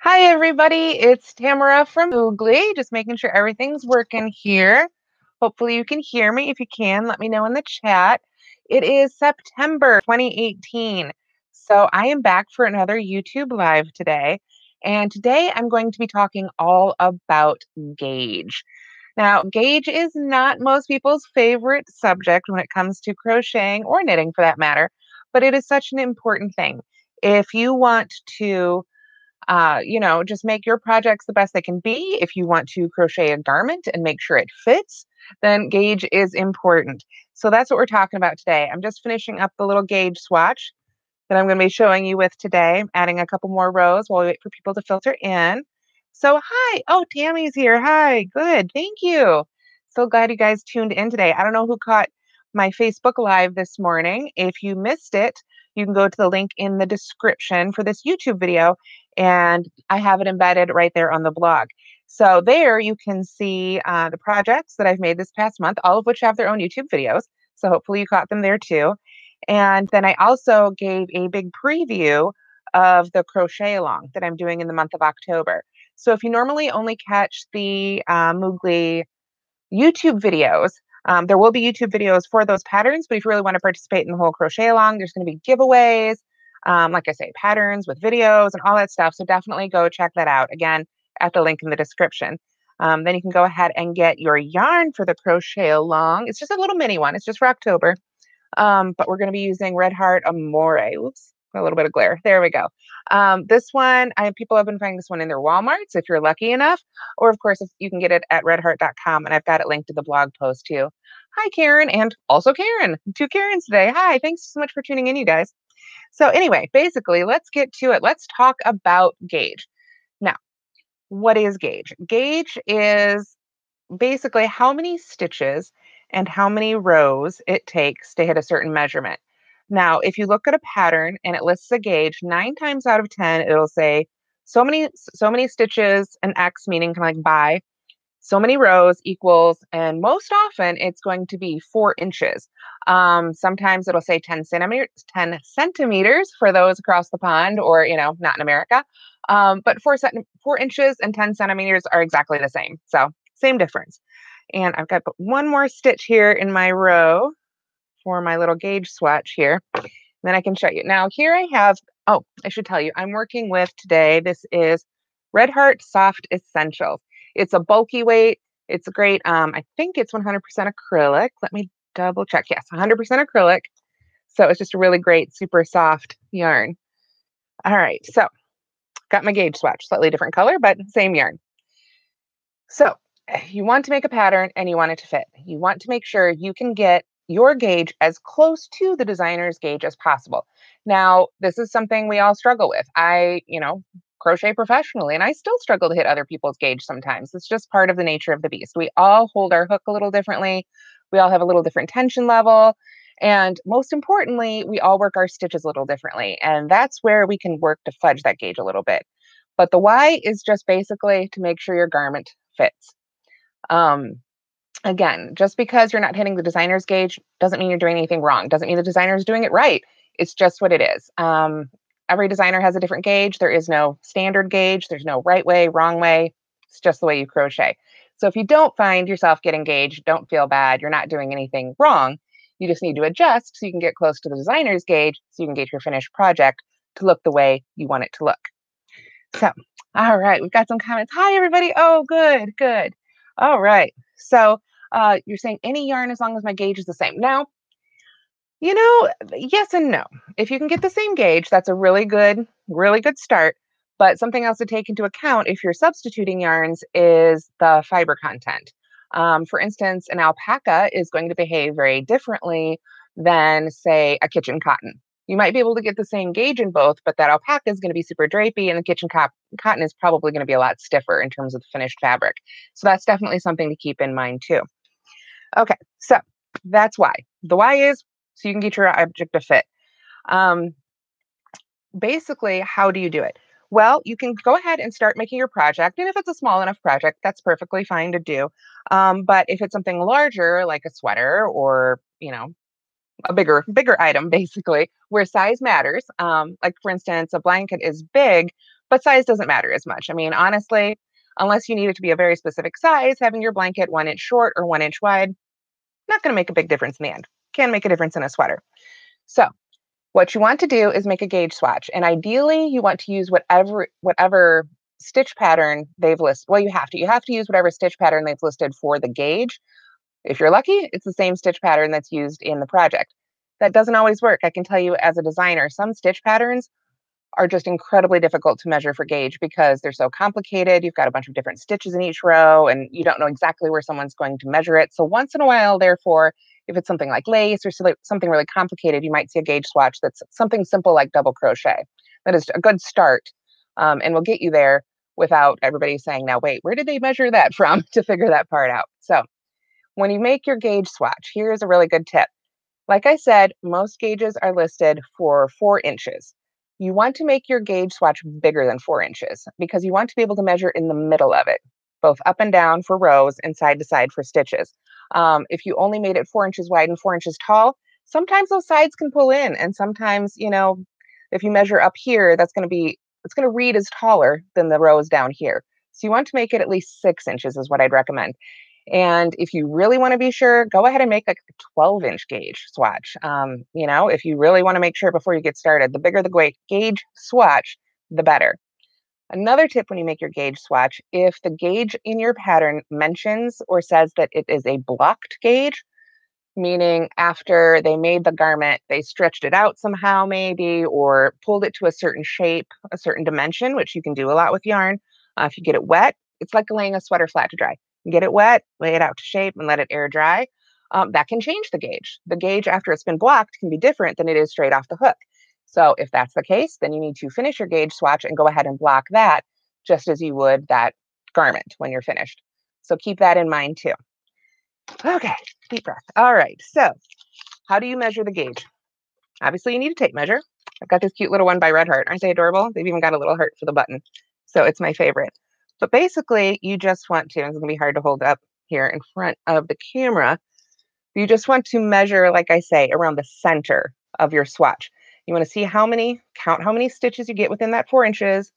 Hi, everybody. It's Tamara from Oogly, just making sure everything's working here. Hopefully, you can hear me. If you can, let me know in the chat. It is September 2018. So, I am back for another YouTube Live today. And today I'm going to be talking all about gauge. Now, gauge is not most people's favorite subject when it comes to crocheting or knitting for that matter, but it is such an important thing. If you want to just make your projects the best they can be. If you want to crochet a garment and make sure it fits, then gauge is important. So that's what we're talking about today. I'm just finishing up the little gauge swatch that I'm going to be showing you with today. I'm adding a couple more rows while we wait for people to filter in. So hi. Oh, Tammy's here. Hi. Good. Thank you. So glad you guys tuned in today. I don't know who caught my Facebook Live this morning. If you missed it, you can go to the link in the description for this YouTube video, and I have it embedded right there on the blog. So there you can see the projects that I've made this past month, all of which have their own YouTube videos. So hopefully you caught them there too. And then I also gave a big preview of the crochet along that I'm doing in the month of October. So if you normally only catch the Moogly YouTube videos, there will be YouTube videos for those patterns, but if you really want to participate in the whole crochet along, there's going to be giveaways, like I say, patterns with videos and all that stuff. So definitely go check that out. Again, at the link in the description. Then you can go ahead and get your yarn for the crochet along. It's just a little mini one. It's just for October. But we're going to be using Red Heart Amore. Oops, a little bit of glare. There we go. This one, people have been finding this one in their Walmarts if you're lucky enough. Or, of course, if you can get it at redheart.com, and I've got it linked to the blog post too. Hi, Karen, and also Karen. Two Karens today. Hi, thanks so much for tuning in, you guys. So anyway, basically, let's get to it. Let's talk about gauge. Now, what is gauge? Gauge is basically how many stitches and how many rows it takes to hit a certain measurement. Now, if you look at a pattern and it lists a gauge, 9 times out of 10, it'll say so many stitches and X, meaning kind of like by, so many rows equals, and most often it's going to be 4 inches. Sometimes it'll say 10 centimeters for those across the pond or, not in America. But 4 inches and 10 centimeters are exactly the same. So same difference. And I've got one more stitch here in my row for my little gauge swatch here. Then I can show you. Now here I have, oh, I should tell you, I'm working with today, this is Red Heart Soft Essentials. It's a bulky weight. It's great. I think it's 100% acrylic. Let me double check. Yes, 100% acrylic. So it's just a really great, super soft yarn. All right, so got my gauge swatch, slightly different color, but same yarn. So you want to make a pattern and you want it to fit. You want to make sure you can get your gauge as close to the designer's gauge as possible. Now, this is something we all struggle with. I crochet professionally, and I still struggle to hit other people's gauge sometimes. It's just part of the nature of the beast. We all hold our hook a little differently. We all have a little different tension level. And most importantly, we all work our stitches a little differently. And that's where we can work to fudge that gauge a little bit. But the why is just basically to make sure your garment fits. Um, Again, just because you're not hitting the designer's gauge doesn't mean you're doing anything wrong. Doesn't mean the designer is doing it right. It's just what it is. Every designer has a different gauge. There is no standard gauge. There's no right way, wrong way. It's just the way you crochet. So if you don't find yourself getting gauged, don't feel bad. You're not doing anything wrong. You just need to adjust so you can get close to the designer's gauge so you can get your finished project to look the way you want it to look. So, all right, we've got some comments. Hi, everybody. Oh, good, good. All right. So you're saying any yarn as long as my gauge is the same. Now, yes and no. If you can get the same gauge, that's a really good start. But something else to take into account if you're substituting yarns is the fiber content. For instance, an alpaca is going to behave very differently than, say, a kitchen cotton. You might be able to get the same gauge in both, but that alpaca is going to be super drapey, and the kitchen cotton is probably going to be a lot stiffer in terms of the finished fabric. So that's definitely something to keep in mind too. Okay, so that's why. The why is so you can get your object to fit. Basically, how do you do it? Well, you can go ahead and start making your project. And if it's a small enough project, that's perfectly fine to do. But if it's something larger, like a sweater or, a bigger item, basically, where size matters. Like, for instance, a blanket is big, but size doesn't matter as much. I mean, honestly, unless you need it to be a very specific size, having your blanket 1 inch short or 1 inch wide, not going to make a big difference in the end. Can make a difference in a sweater. So what you want to do is make a gauge swatch. And ideally, you want to use whatever stitch pattern they've listed. Well, you have to. You have to use whatever stitch pattern they've listed for the gauge. If you're lucky, it's the same stitch pattern that's used in the project. That doesn't always work. I can tell you as a designer, some stitch patterns are just incredibly difficult to measure for gauge because they're so complicated. You've got a bunch of different stitches in each row and you don't know exactly where someone's going to measure it. So once in a while, therefore, if it's something like lace or something really complicated, you might see a gauge swatch that's something simple like double crochet. That is a good start and will get you there without everybody saying, now, wait, where did they measure that from to figure that part out? So when you make your gauge swatch, here's a really good tip. Like I said, most gauges are listed for 4 inches. You want to make your gauge swatch bigger than 4 inches because you want to be able to measure in the middle of it, both up and down for rows and side to side for stitches. If you only made it 4 inches wide and 4 inches tall, sometimes those sides can pull in. And sometimes, if you measure up here, it's going to read as taller than the rows down here. So you want to make it at least 6 inches is what I'd recommend. And if you really want to be sure, go ahead and make like a 12-inch gauge swatch. If you really want to make sure before you get started, the bigger the gauge swatch, the better. Another tip when you make your gauge swatch, if the gauge in your pattern mentions or says that it is a blocked gauge, meaning after they made the garment, they stretched it out somehow maybe, or pulled it to a certain shape, a certain dimension, which you can do a lot with yarn. If you get it wet, it's like laying a sweater flat to dry. Get it wet, lay it out to shape, and let it air dry. That can change the gauge. The gauge after it's been blocked can be different than it is straight off the hook. So if that's the case, then you need to finish your gauge swatch and go ahead and block that just as you would that garment when you're finished. So keep that in mind too. Okay, deep breath. All right, so how do you measure the gauge? Obviously, you need a tape measure. I've got this cute little one by Red Heart. Aren't they adorable? They've even got a little heart for the button. So it's my favorite. But basically, you just want to, and it's going to be hard to hold up here in front of the camera. You just want to measure, like I say, around the center of your swatch. You want to see count how many stitches you get within that 4 inches,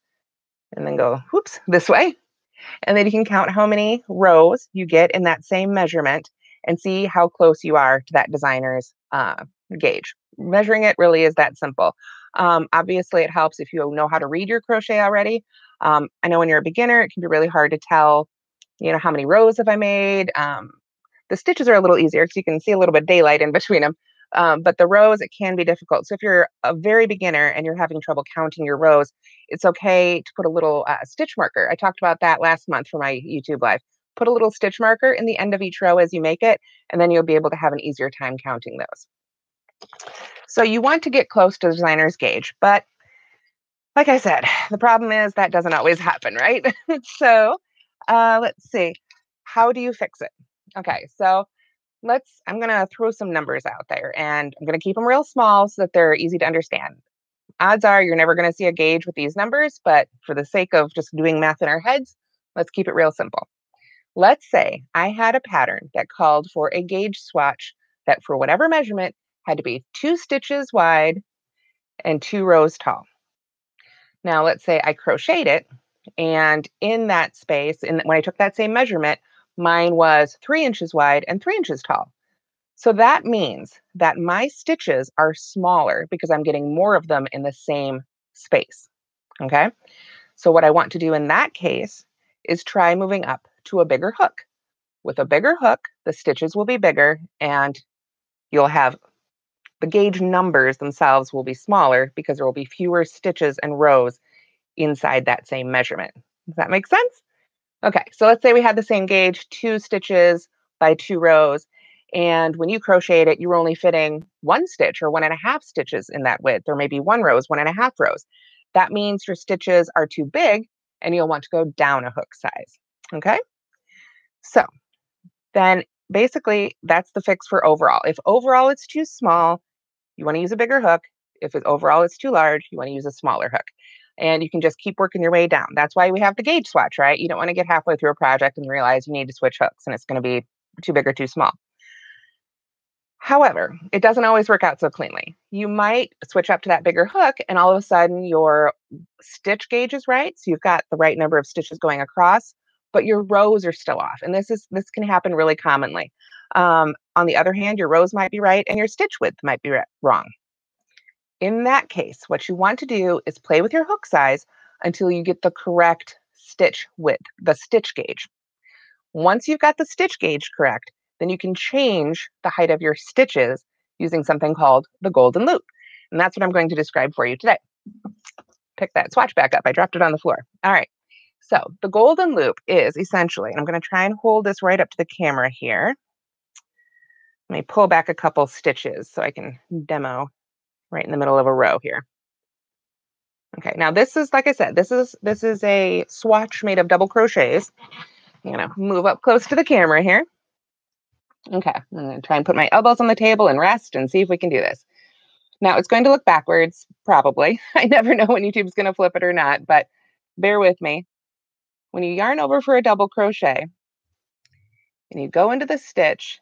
and then go, whoops, this way. And then you can count how many rows you get in that same measurement and see how close you are to that designer's gauge. Measuring it really is that simple. Obviously, it helps if you know how to read your crochet already. I know when you're a beginner, it can be really hard to tell, how many rows have I made. The stitches are a little easier because you can see a little bit of daylight in between them. But the rows, it can be difficult. So if you're a very beginner and you're having trouble counting your rows, it's okay to put a little stitch marker. I talked about that last month for my YouTube live. Put a little stitch marker in the end of each row as you make it, and then you'll be able to have an easier time counting those. So you want to get close to the designer's gauge, but like I said, the problem is that doesn't always happen, right? So let's see. How do you fix it? Okay, so I'm going to throw some numbers out there and I'm going to keep them real small so that they're easy to understand. Odds are you're never going to see a gauge with these numbers, but for the sake of just doing math in our heads, let's keep it real simple. Let's say I had a pattern that called for a gauge swatch that for whatever measurement had to be 2 stitches wide and 2 rows tall. Now, let's say I crocheted it, and in that space, when I took that same measurement, mine was 3 inches wide and 3 inches tall. So that means that my stitches are smaller because I'm getting more of them in the same space. Okay. So what I want to do in that case is try moving up to a bigger hook. With a bigger hook, the stitches will be bigger and you'll have the gauge numbers themselves will be smaller because there will be fewer stitches and rows inside that same measurement. Does that make sense? Okay, so let's say we had the same gauge, 2 stitches by 2 rows. And when you crocheted it, you were only fitting 1 stitch or 1.5 stitches in that width, or maybe 1 row, 1.5 rows. That means your stitches are too big and you'll want to go down a hook size. Okay, so then basically that's the fix for overall. If overall it's too small, you want to use a bigger hook. If overall it's too large, you want to use a smaller hook. And you can just keep working your way down. That's why we have the gauge swatch, right? You don't want to get halfway through a project and realize you need to switch hooks and it's going to be too big or too small. However, it doesn't always work out so cleanly. You might switch up to that bigger hook and all of a sudden your stitch gauge is right, so you've got the right number of stitches going across, but your rows are still off. And this can happen really commonly. On the other hand, your rows might be right and your stitch width might be wrong. In that case, what you want to do is play with your hook size until you get the correct stitch width, the stitch gauge. Once you've got the stitch gauge correct, then you can change the height of your stitches using something called the golden loop. And that's what I'm going to describe for you today. Pick that swatch back up. I dropped it on the floor. All right. So the golden loop is essentially, and I'm going to try and hold this right up to the camera here. Let me pull back a couple stitches so I can demo right in the middle of a row here. Okay, now this is, like I said, this is a swatch made of double crochets. I'm going to move up close to the camera here. Okay, I'm going to try and put my elbows on the table and rest and see if we can do this. Now it's going to look backwards, probably. I never know when YouTube's going to flip it or not, but bear with me. When you yarn over for a double crochet and you go into the stitch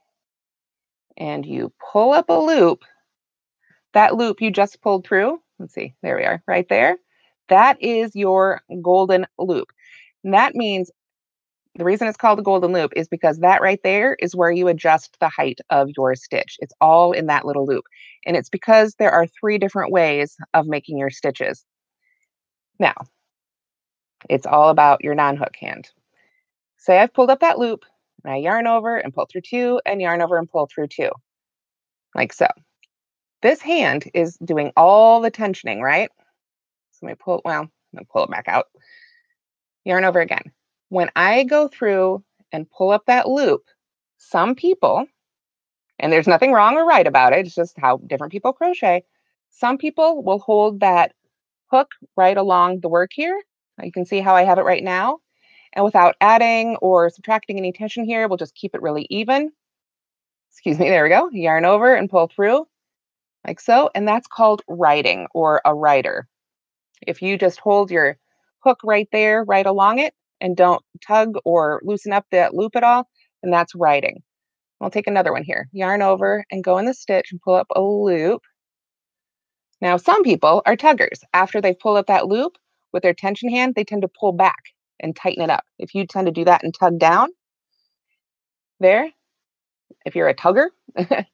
and you pull up a loop, that loop you just pulled through, let's see, there we are, right there. That is your golden loop. And that means the reason it's called a golden loop is because that right there is where you adjust the height of your stitch. It's all in that little loop. And it's because there are 3 different ways of making your stitches. Now, it's all about your non-hook hand. Say I've pulled up that loop and I yarn over and pull through 2 and yarn over and pull through 2, like so. This hand is doing all the tensioning, right? So let me pull, well, I'm gonna pull it back out. Yarn over again. When I go through and pull up that loop, some people, and there's nothing wrong or right about it, it's just how different people crochet. Some people will hold that hook right along the work here. You can see how I have it right now. And without adding or subtracting any tension here, we'll just keep it really even. Excuse me, there we go. Yarn over and pull through like so. And that's called riding or a rider. If you just hold your hook right there, right along it, and don't tug or loosen up that loop at all, then that's riding. I'll take another one here. Yarn over and go in the stitch and pull up a loop. Now, some people are tuggers. After they pull up that loop with their tension hand, they tend to pull back and tighten it up. If you tend to do that and tug down there, if you're a tugger,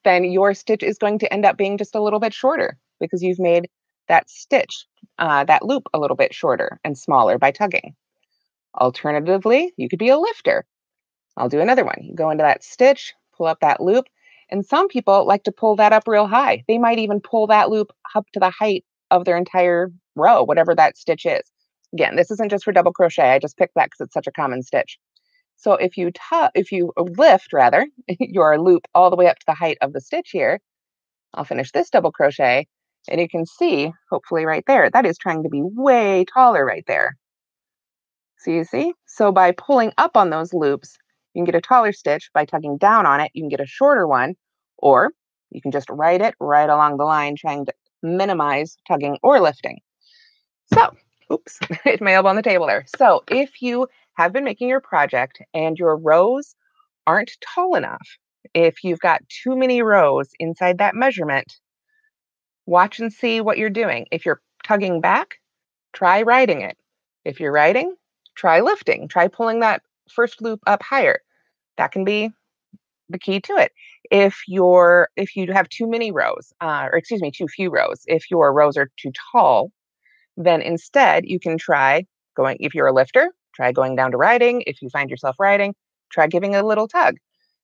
then your stitch is going to end up being just a little bit shorter because you've made that stitch, that loop a little bit shorter and smaller by tugging. Alternatively, you could be a lifter. I'll do another one. You go into that stitch, pull up that loop, and some people like to pull that up real high. They might even pull that loop up to the height of their entire row, whatever that stitch is. Again, this isn't just for double crochet. I just picked that because it's such a common stitch. So if you lift rather your loop all the way up to the height of the stitch here, I'll finish this double crochet, and you can see, hopefully right there, that is trying to be way taller right there. So you see? So by pulling up on those loops, you can get a taller stitch. By tugging down on it, you can get a shorter one, or you can just ride it right along the line, trying to minimize tugging or lifting. So, oops, hit my elbow on the table there. So if you have been making your project and your rows aren't tall enough, if you've got too many rows inside that measurement, watch and see what you're doing. If you're tugging back, try riding it. If you're riding, try lifting. Try pulling that first loop up higher. That can be the key to it. If you have too many rows, or excuse me, too few rows, if your rows are too tall, then instead you can try going, if you're a lifter, try going down to riding. If you find yourself riding, try giving a little tug.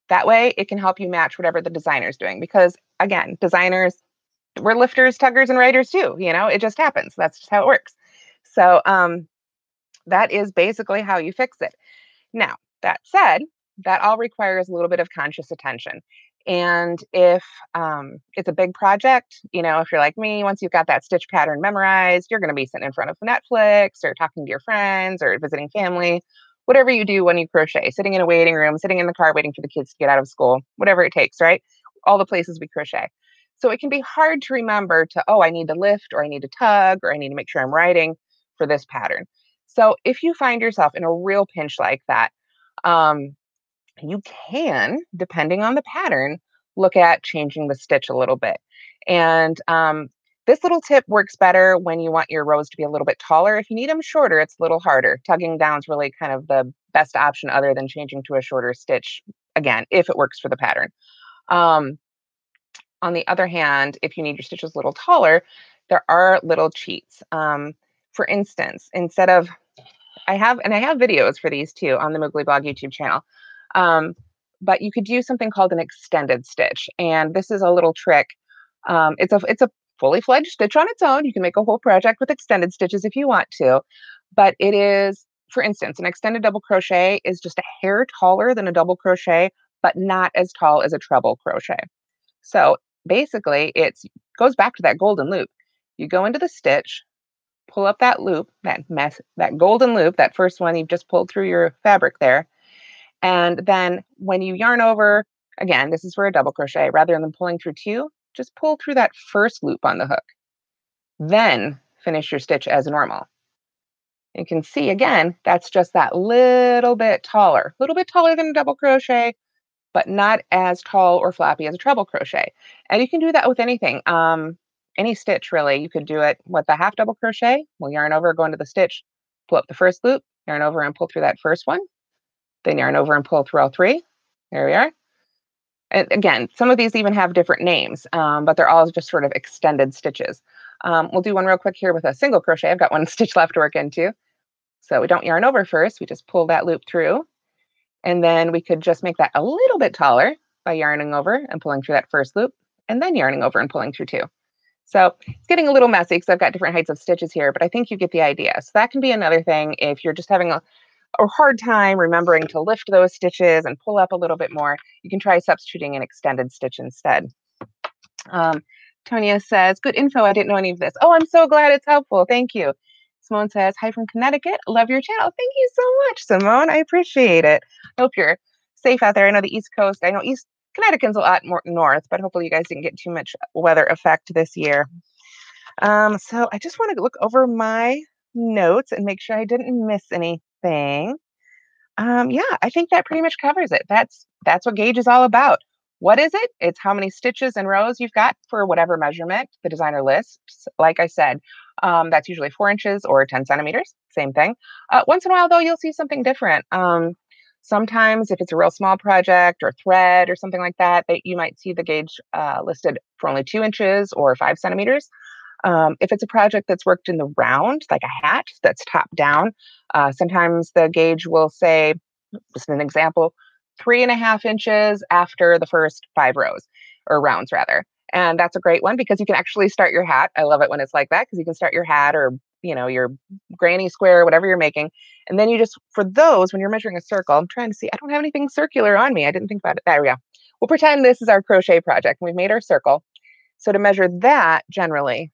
That way it can help you match whatever the designer's doing. Because again, designers, we're lifters, tuggers, and riders too. You know, it just happens. That's just how it works. So that is basically how you fix it. Now, that said, that all requires a little bit of conscious attention. And if it's a big project, you know, if you're like me, once you've got that stitch pattern memorized, you're going to be sitting in front of Netflix or talking to your friends or visiting family, whatever you do when you crochet, sitting in a waiting room, sitting in the car waiting for the kids to get out of school, whatever it takes, right? All the places we crochet. So it can be hard to remember to, oh, I need to lift or I need to tug or I need to make sure I'm riding for this pattern. So if you find yourself in a real pinch like that, you can, depending on the pattern, look at changing the stitch a little bit. And This little tip works better when you want your rows to be a little bit taller. If you need them shorter, it's a little harder. Tugging down is really kind of the best option other than changing to a shorter stitch, again, if it works for the pattern. Um, on the other hand, if you need your stitches a little taller, there are little cheats. For instance, instead of, I have videos for these too on the Moogly Blog YouTube channel. Um, but you could do something called an extended stitch. And this is a little trick. It's a fully fledged stitch on its own. You can make a whole project with extended stitches if you want to. But it is, for instance, an extended double crochet is just a hair taller than a double crochet, but not as tall as a treble crochet. So basically, it goes back to that golden loop. You go into the stitch, pull up that loop, that golden loop, that first one you've just pulled through your fabric there. And then when you yarn over, again, this is for a double crochet, rather than pulling through two, just pull through that first loop on the hook. Then finish your stitch as normal. You can see again, that's just that little bit taller than a double crochet, but not as tall or floppy as a treble crochet. And you can do that with anything. Any stitch really. You could do it with a half double crochet. We'll yarn over, go into the stitch, pull up the first loop, yarn over and pull through that first one, then yarn over and pull through all three. There we are. And again, some of these even have different names, but they're all just sort of extended stitches. We'll do one real quick here with a single crochet. I've got one stitch left to work into. So we don't yarn over first, we just pull that loop through. And then we could just make that a little bit taller by yarning over and pulling through that first loop, and then yarning over and pulling through two. So it's getting a little messy because I've got different heights of stitches here, but I think you get the idea. So that can be another thing if you're just having a hard time remembering to lift those stitches and pull up a little bit more. You can try substituting an extended stitch instead. Tonya says, good info. I didn't know any of this. Oh, I'm so glad it's helpful. Thank you. Simone says, hi from Connecticut. Love your channel. Thank you so much, Simone. I appreciate it. I hope you're safe out there. I know the East Coast. I know East Connecticut's a lot more north, but hopefully you guys didn't get too much weather effect this year. So I just want to look over my notes and make sure I didn't miss anything. Yeah, I think that pretty much covers it. That's what gauge is all about. What is it? It's how many stitches and rows you've got for whatever measurement the designer lists. Like I said, that's usually 4 inches or 10 centimeters. Same thing. Once in a while, though, you'll see something different. Sometimes if it's a real small project or thread or something like that, you might see the gauge listed for only 2 inches or 5 centimeters. If it's a project that's worked in the round, like a hat that's top down, sometimes the gauge will say, just an example, 3.5 inches after the first 5 rows or rounds rather. And that's a great one because you can actually start your hat. I love it when it's like that because you can start your hat or, your granny square, whatever you're making. And then you just, for those, when you're measuring a circle, I'm trying to see, I don't have anything circular on me. I didn't think about it. There we go. We'll pretend this is our crochet project and we've made our circle. So to measure that, generally,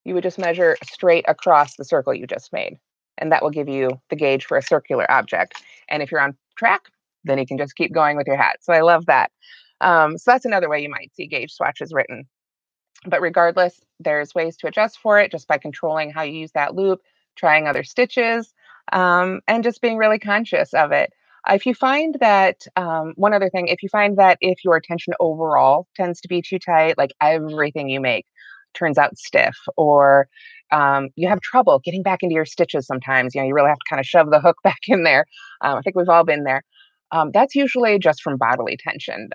you would just measure straight across the circle you just made. And that will give you the gauge for a circular object. And if you're on track, then you can just keep going with your hat. So I love that. So that's another way you might see gauge swatches written. But regardless, there's ways to adjust for it just by controlling how you use that loop, trying other stitches, and just being really conscious of it. If you find that, one other thing, if you find that if your tension overall tends to be too tight, like everything you make turns out stiff, or you have trouble getting back into your stitches sometimes, you really have to kind of shove the hook back in there. I think we've all been there. That's usually just from bodily tension.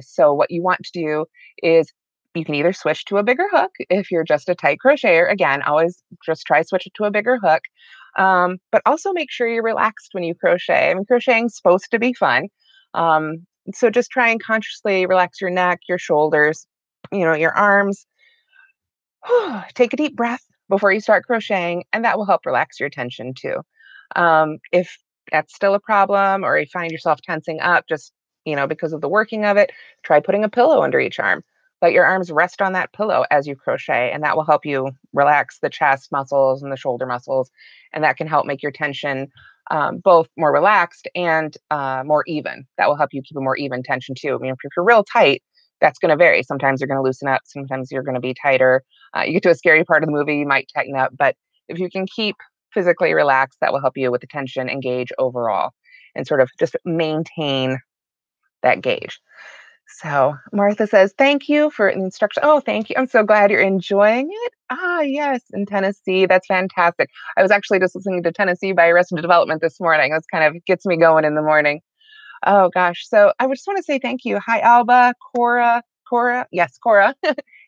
So what you want to do is you can either switch to a bigger hook if you're just a tight crocheter. Again, always just try switch it to a bigger hook. But also make sure you're relaxed when you crochet. I mean, crocheting's supposed to be fun. So just try and consciously relax your neck, your shoulders, your arms. Take a deep breath before you start crocheting, and that will help relax your tension too. If that's still a problem or you find yourself tensing up just, because of the working of it, try putting a pillow under each arm. Let your arms rest on that pillow as you crochet, and that will help you relax the chest muscles and the shoulder muscles. And that can help make your tension both more relaxed and more even. That will help you keep a more even tension too. I mean, if you're real tight, that's going to vary. Sometimes you're going to loosen up. Sometimes you're going to be tighter. You get to a scary part of the movie, you might tighten up. But if you can keep physically relaxed, that will help you with the tension and gauge overall and sort of just maintain that gauge. So Martha says, thank you for the instruction. Oh, thank you. I'm so glad you're enjoying it. Ah, yes, in Tennessee. That's fantastic. I was actually just listening to Tennessee by Arrested Development this morning. That's kind of gets me going in the morning. Oh gosh. So I would just want to say thank you. Hi, Alba, Cora. Yes, Cora,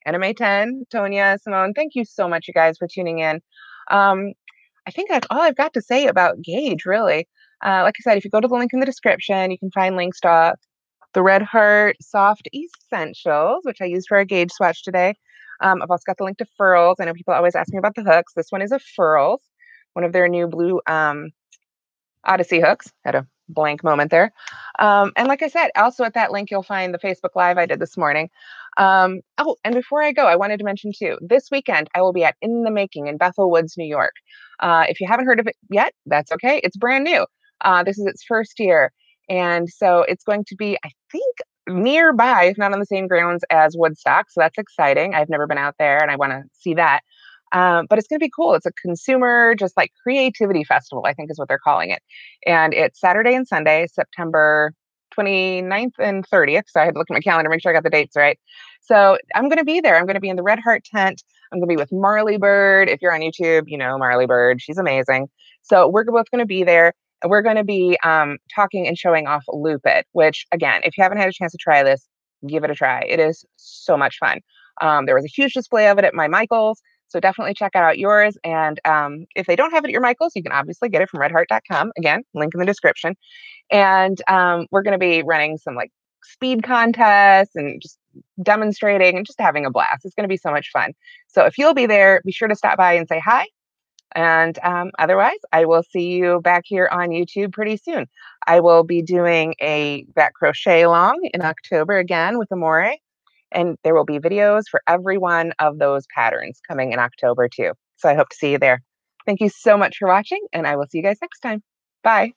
Anime 10, Tonya, Simone. Thank you so much, you guys, for tuning in. I think that's all I've got to say about Gauge, really. Like I said, if you go to the link in the description, you can find links to the Red Heart Soft Essentials, which I used for a Gauge swatch today. I've also got the link to Furls. I know people always ask me about the hooks. This one is a Furls, one of their new blue Odyssey hooks. Had a blank moment there. And like I said, also at that link, you'll find the Facebook Live I did this morning. Oh, and before I go, I wanted to mention too, this weekend I will be at In the Making in Bethel Woods, New York. If you haven't heard of it yet, that's okay. It's brand new. This is its first year. And so it's going to be, I think, nearby, if not on the same grounds as Woodstock. So that's exciting. I've never been out there and I want to see that. But it's going to be cool. It's a consumer, just like creativity festival, I think is what they're calling it. And it's Saturday and Sunday, September 29th and 30th. So I had to look at my calendar, make sure I got the dates right. So I'm going to be there. I'm going to be in the Red Heart tent. I'm going to be with Marley Bird. If you're on YouTube, you know Marley Bird. She's amazing. So we're both going to be there. And we're going to be talking and showing off Loop It, which, again, if you haven't had a chance to try this, give it a try. It is so much fun. There was a huge display of it at my Michael's. So definitely check out yours. And if they don't have it at your Michael's, you can obviously get it from redheart.com. Again, link in the description. And we're going to be running some like speed contests and just demonstrating and just having a blast. It's going to be so much fun. So if you'll be there, be sure to stop by and say hi. And otherwise, I will see you back here on YouTube pretty soon. I will be doing a back crochet along in October again with Amore. And there will be videos for every one of those patterns coming in October too. So I hope to see you there. Thank you so much for watching, and I will see you guys next time. Bye.